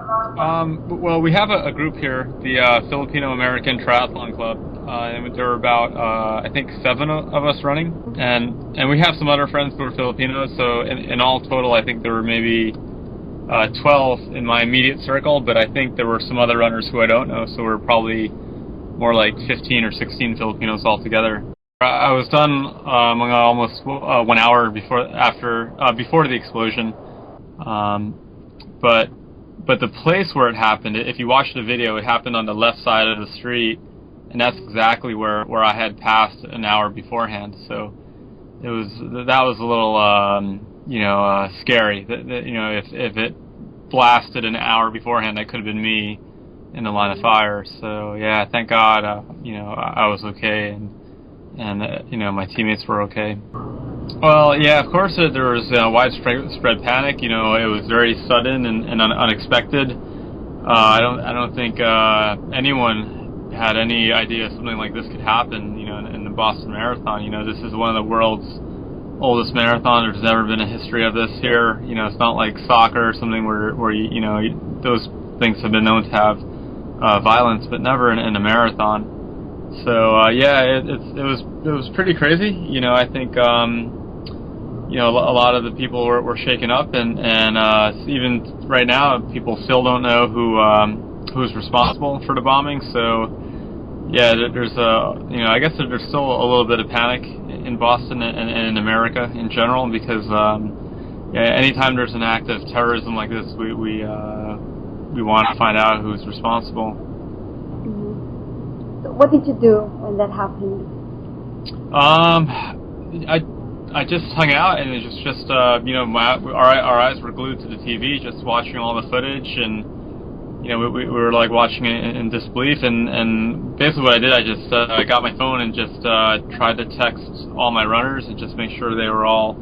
Well, we have a group here, the Filipino American Triathlon Club, and there are about I think seven of us running, and we have some other friends who are Filipinos. So in all total, I think there were maybe 12 in my immediate circle, but I think there were some other runners who I don't know. So we're probably more like 15 or 16 Filipinos altogether. I was done almost 1 hour before the explosion, but. But the place where it happened, if you watch the video, it happened on the left side of the street, and that's exactly where I had passed an hour beforehand. So that was a little scary. If it blasted an hour beforehand, that could have been me in the line of fire. So yeah, thank God, I was okay, and my teammates were okay. Well, yeah, of course there was widespread panic. It was very sudden and unexpected. I don't think anyone had any idea something like this could happen. In the Boston Marathon. This is one of the world's oldest marathons. There's never been a history of this here. It's not like soccer or something where those things have been known to have violence, but never in a marathon. So yeah, it was pretty crazy. I think a lot of the people were shaken up, and even right now, people still don't know who's responsible for the bombing. So yeah, there's I guess there's still a little bit of panic in Boston and in America in general, because anytime there's an act of terrorism like this, we want to find out who's responsible. So what did you do when that happened? I just hung out, and it was just our eyes were glued to the TV, just watching all the footage, and we were like watching it in disbelief. And basically what I did, I just got my phone and just tried to text all my runners and just make sure they were all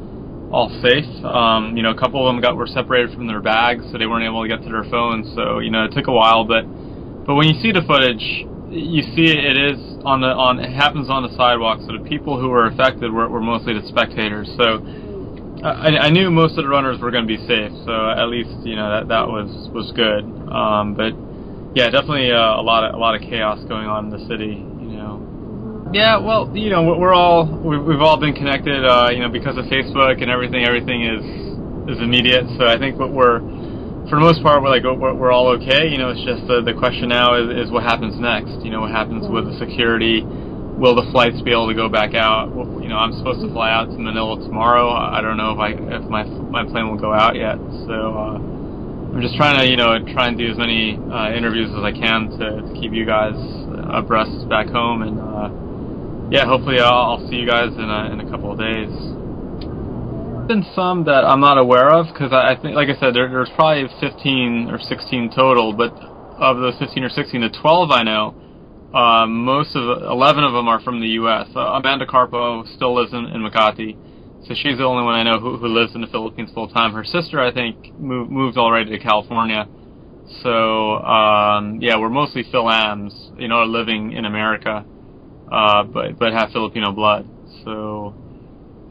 safe. A couple of them were separated from their bags, so they weren't able to get to their phones. So it took a while, but when you see the footage, you see it happens on the sidewalk. So the people who were affected were mostly the spectators. So I knew most of the runners were going to be safe. So at least that was good. But yeah, definitely a lot of chaos going on in the city. Yeah, well, we've all been connected. Because of Facebook and everything. Everything is immediate. So I think for the most part, we're all okay. It's just the question now is what happens next. What happens with the security? Will the flights be able to go back out? I'm supposed to fly out to Manila tomorrow. I don't know if my plane will go out yet. So I'm just trying to try and do as many interviews as I can to keep you guys abreast back home, and yeah, hopefully I'll see you guys in a couple of days. Been some that I'm not aware of, because I think, like I said, there's probably 15 or 16 total, but of those 15 or 16, the 12 I know, 11 of them are from the U.S. Amanda Carpo still lives in Makati, so she's the only one I know who lives in the Philippines full time. Her sister, I think, moved already to California. So yeah, we're mostly Phil-Ams, living in America, but have Filipino blood. So.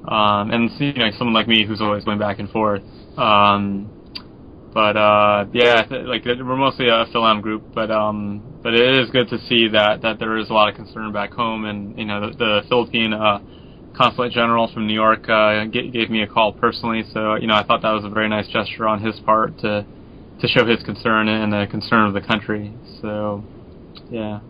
And someone like me who's always going back and forth. But yeah, we're mostly a Phil-Am group. But it is good to see that there is a lot of concern back home. And the Philippine Consulate General from New York gave me a call personally. So I thought that was a very nice gesture on his part to show his concern and the concern of the country. So yeah.